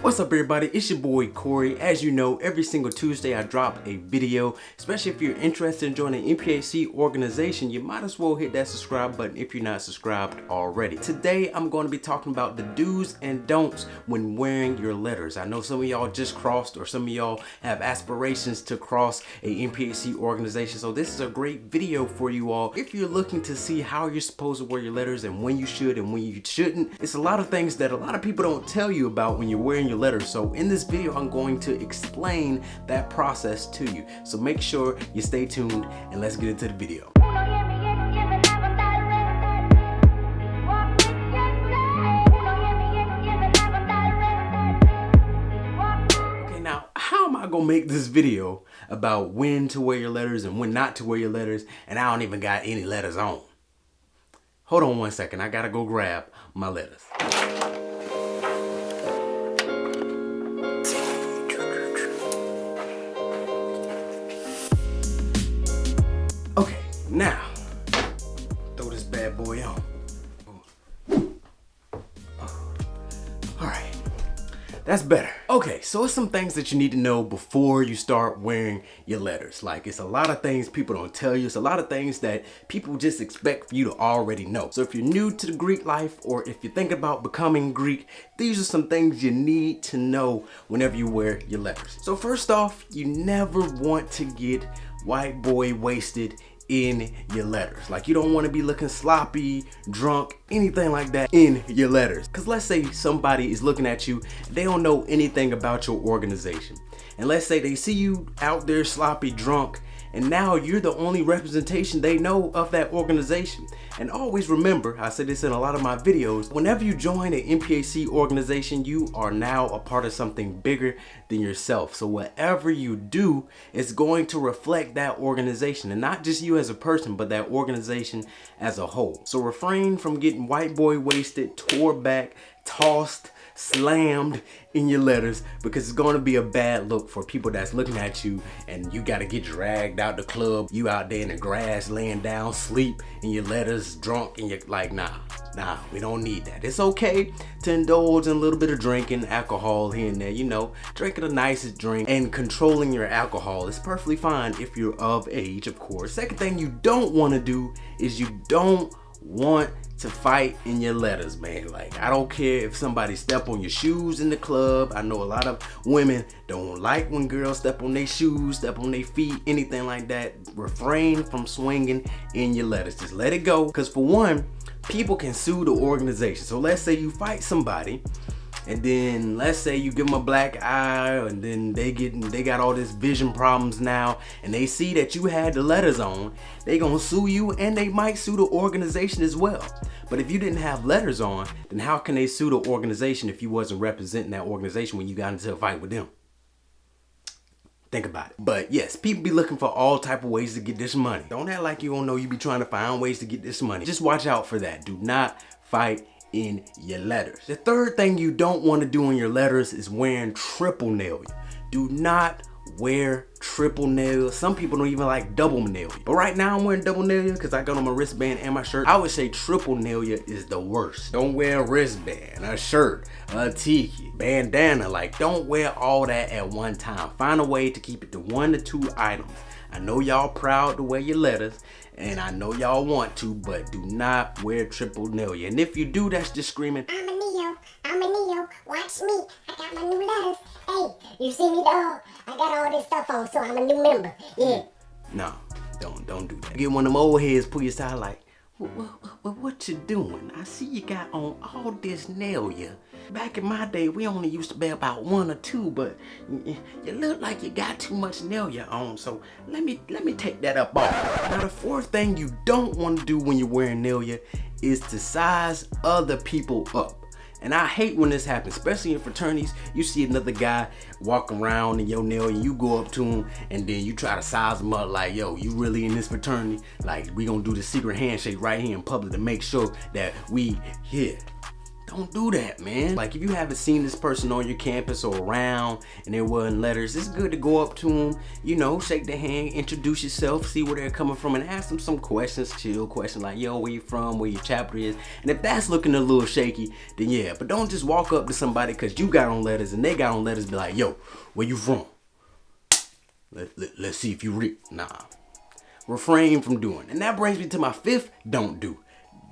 What's up everybody, it's your boy Corey. As you know, every single Tuesday I drop a video, especially if you're interested in joining an Nphc organization, you might as well hit that subscribe button if you're not subscribed already. Today I'm going to be talking about the do's and don'ts when wearing your letters. I know some of y'all just crossed, or some of y'all have aspirations to cross a Nphc organization, so this is a great video for you all. If you're looking to see how you're supposed to wear your letters and when you should and when you shouldn't, it's a lot of things that a lot of people don't tell you about when you're wearing your letters. So in this video I'm going to explain that process to you, so make sure you stay tuned and let's get into the video. Okay, now how am I gonna make this video about when to wear your letters and when not to wear your letters, and I don't even got any letters on? Hold on one second, I gotta go grab my letters. Okay, now, throw this bad boy on. Alright, that's better. Okay, so it's some things that you need to know before you start wearing your letters. Like, it's a lot of things people don't tell you. It's a lot of things that people just expect for you to already know. So if you're new to the Greek life, or if you're thinking about becoming Greek, these are some things you need to know whenever you wear your letters. So first off, you never want to get white boy wasted in your letters. Like, you don't want to be looking sloppy, drunk, anything like that in your letters. Because let's say somebody is looking at you, they don't know anything about your organization. And let's say they see you out there sloppy, drunk, and now you're the only representation they know of that organization. And always remember, I say this in a lot of my videos, whenever you join an Nphc organization, you are now a part of something bigger than yourself. So whatever you do is going to reflect that organization, and not just you as a person, but that organization as a whole. So refrain from getting white boy wasted, tore back, tossed, slammed in your letters, because it's going to be a bad look for people that's looking at you, and you got to get dragged out the club. You out there in the grass laying down, sleep in your letters, drunk, and you're like, nah, we don't need that. It's okay to indulge in a little bit of drinking, alcohol here and there, you know, drinking a nice drink and controlling your alcohol is perfectly fine if you're of age, of course. Second thing you don't want to do is you don't want to fight in your letters, man. Like, I don't care if somebody step on your shoes in the club. I know a lot of women don't like when girls step on their shoes, step on their feet, anything like that. Refrain from swinging in your letters. Just let it go, because for one, people can sue the organization. So let's say you fight somebody, and then let's say you give them a black eye, and then they got all this vision problems now, and they see that you had the letters on. They gonna sue you, and they might sue the organization as well. But if you didn't have letters on, then how can they sue the organization if you wasn't representing that organization when you got into a fight with them? Think about it. But yes, people be looking for all type of ways to get this money. Don't act like you don't know you be trying to find ways to get this money. Just watch out for that. Do not fight in your letters. The third thing you don't want to do in your letters is wearing triple nail. Do not wear triple nails. Some people don't even like double nail. But right now I'm wearing double nail because I got on my wristband and my shirt. I would say triple nail is the worst. Don't wear a wristband, a shirt, a tiki, bandana. Like, don't wear all that at one time. Find a way to keep it to 1 to 2 items. I know y'all proud to wear your letters, and I know y'all want to, but do not wear triple nail. And if you do, that's just screaming, I'm a Neo, watch me, I got my new letters. Hey, you see me though? I got all this stuff on, so I'm a new member, yeah. No, don't do that. Get one of them old heads, pull your side like, what you doing? I see you got on all this nail, yeah. Back in my day, we only used to be about 1 or 2, but you look like you got too much nail on, so let me take that up off. Now the fourth thing you don't want to do when you're wearing nail is to size other people up. And I hate when this happens, especially in fraternities. You see another guy walking around in your nail, and you go up to him, and then you try to size him up like, yo, you really in this fraternity? Like, we gonna do the secret handshake right here in public to make sure that we here. Don't do that, man. Like, if you haven't seen this person on your campus or around and there wasn't letters, it's good to go up to them, you know, shake their hand, introduce yourself, see where they're coming from, and ask them some questions, chill questions like, yo, where you from, where your chapter is. And if that's looking a little shaky, then yeah, but don't just walk up to somebody because you got on letters and they got on letters, be like, yo, where you from? Let's see if you read. Nah. Refrain from doing. And that brings me to my fifth don't do.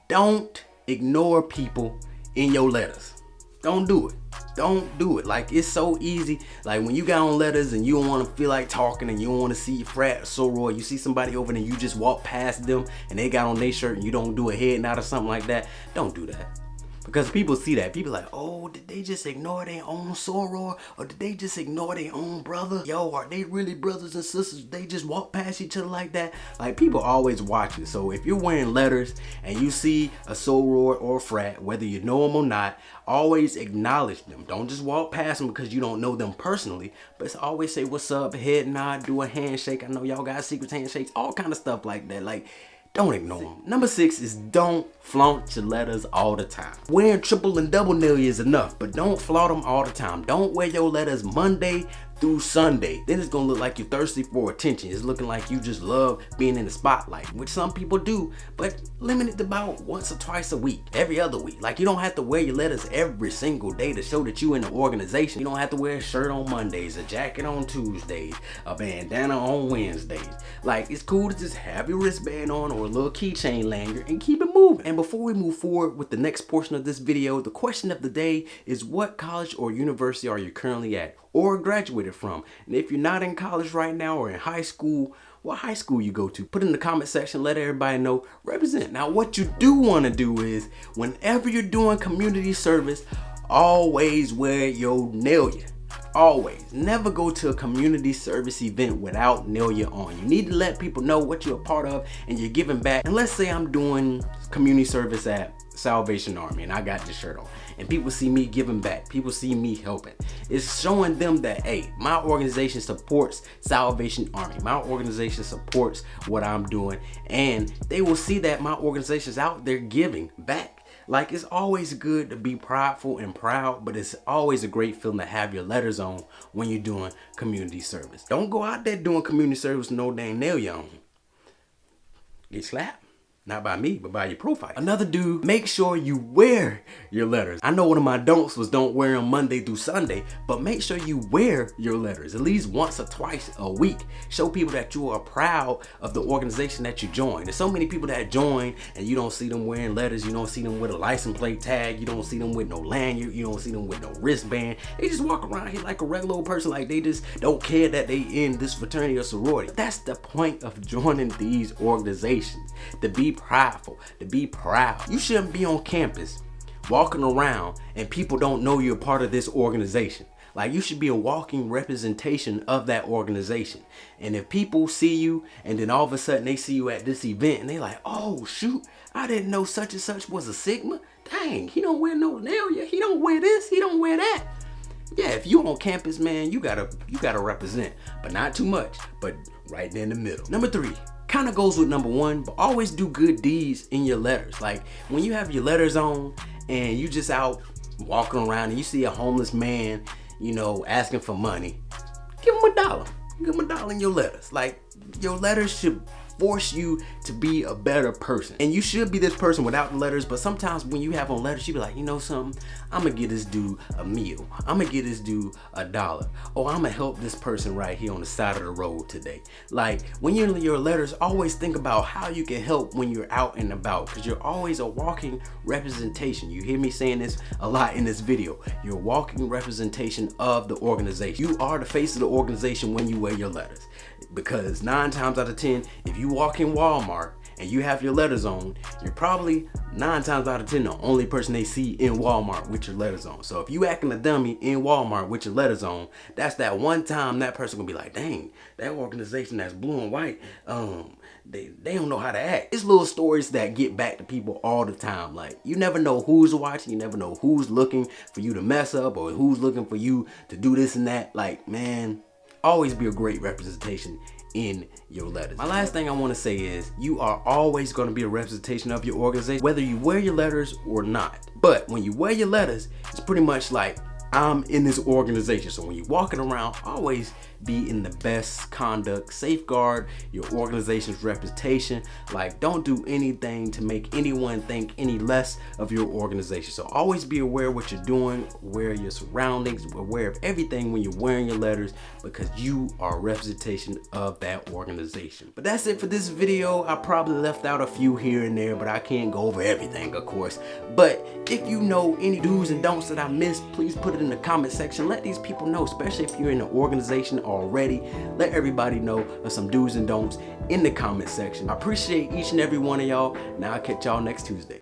Don't ignore people in your letters. Don't do it. Don't do it. Like, it's so easy. Like, when you got on letters and you don't want to feel like talking and you don't want to see your frat or soror, you see somebody over there and you just walk past them and they got on their shirt and you don't do a head nod or something like that. Don't do that. Because people see that. People like, oh, did they just ignore their own soror? Or did they just ignore their own brother? Yo, are they really brothers and sisters? They just walk past each other like that? Like, people always watch it. So if you're wearing letters and you see a soror or a frat, whether you know them or not, always acknowledge them. Don't just walk past them because you don't know them personally. But it's always say, what's up, head nod, do a handshake. I know y'all got secret handshakes, all kind of stuff like that. Like, don't ignore them. Number 6 is don't flaunt your letters all the time. Wearing triple and double nail is enough, but don't flaunt them all the time. Don't wear your letters Monday through Sunday. Then it's gonna look like you're thirsty for attention. It's looking like you just love being in the spotlight, which some people do, but limit it to about once or twice a week, every other week. Like, you don't have to wear your letters every single day to show that you in the organization. You don't have to wear a shirt on Mondays, a jacket on Tuesdays, a bandana on Wednesdays. Like, it's cool to just have your wristband on or a little keychain lanyard and keep it moving. And before we move forward with the next portion of this video, the question of the day is, what college or university are you currently at or graduated from? And if you're not in college right now or in high school, what high school you go to? Put in the comment section, let everybody know, represent. Now, what you do want to do is, whenever you're doing community service, always wear your nailya. Always. Never go to a community service event without nailya on. You need to let people know what you're a part of and you're giving back. And let's say I'm doing community service at Salvation Army and I got this shirt on and people see me giving back, people see me helping. It's showing them that, hey, my organization supports Salvation Army, my organization supports what I'm doing, and they will see that my organization's out there giving back. Like, it's always good to be prideful and proud, but it's always a great feeling to have your letters on when you're doing community service. Don't go out there doing community service with no dang nailya on. Get slapped. Not by me, but by your profile. Another dude, make sure you wear your letters. I know one of my don'ts was don't wear them Monday through Sunday, but make sure you wear your letters at least once or twice a week. Show people that you are proud of the organization that you joined. There's so many people that join and you don't see them wearing letters. You don't see them with a license plate tag. You don't see them with no lanyard. You don't see them with no wristband. They just walk around here like a regular old person. Like, they just don't care that they in this fraternity or sorority. But that's the point of joining these organizations, to be prideful, to be proud. You shouldn't be on campus walking around and people don't know you're part of this organization. Like, you should be a walking representation of that organization. And if people see you and then all of a sudden they see you at this event and they like, oh shoot, I didn't know such and such was a Sigma. Dang, he don't wear no nailya, he don't wear this, he don't wear that. Yeah, if you on campus, man, you gotta represent, but not too much, but right there in the middle. Number 3, kind of goes with number 1, but always do good deeds in your letters. Like, when you have your letters on and you just out walking around and you see a homeless man, you know, asking for money, give him $1. Give him $1 in your letters. Like, your letters should force you to be a better person. And you should be this person without the letters, but sometimes when you have on letters, you be like, you know something, I'm gonna get this dude a meal. I'm gonna get this dude $1. Or I'm gonna help this person right here on the side of the road today. Like, when you're in your letters, always think about how you can help when you're out and about, because you're always a walking representation. You hear me saying this a lot in this video. You're a walking representation of the organization. You are the face of the organization when you wear your letters. Because 9 times out of 10, if you walk in Walmart and you have your letters on, you're probably 9 times out of 10 the only person they see in Walmart with your letters on. So if you acting a dummy in Walmart with your letters on, that's that one time that person gonna be like, dang, that organization that's blue and white, they don't know how to act. It's little stories that get back to people all the time. Like, you never know who's watching, you never know who's looking for you to mess up or who's looking for you to do this and that. Like, man, always be a great representation in your letters. My last thing I want to say is, you are always going to be a representation of your organization, whether you wear your letters or not. But when you wear your letters, it's pretty much like, I'm in this organization. So when you're walking around, always be in the best conduct, safeguard your organization's reputation. Like, don't do anything to make anyone think any less of your organization. So always be aware of what you're doing, aware of your surroundings, aware of everything when you're wearing your letters, because you are a representation of that organization. But that's it for this video. I probably left out a few here and there, but I can't go over everything, of course. But if you know any do's and don'ts that I missed, please put it in the comment section. Let these people know, especially if you're in an organization already. Let everybody know of some do's and don'ts in the comment section. I appreciate each and every one of y'all. Now I'll catch y'all next Tuesday.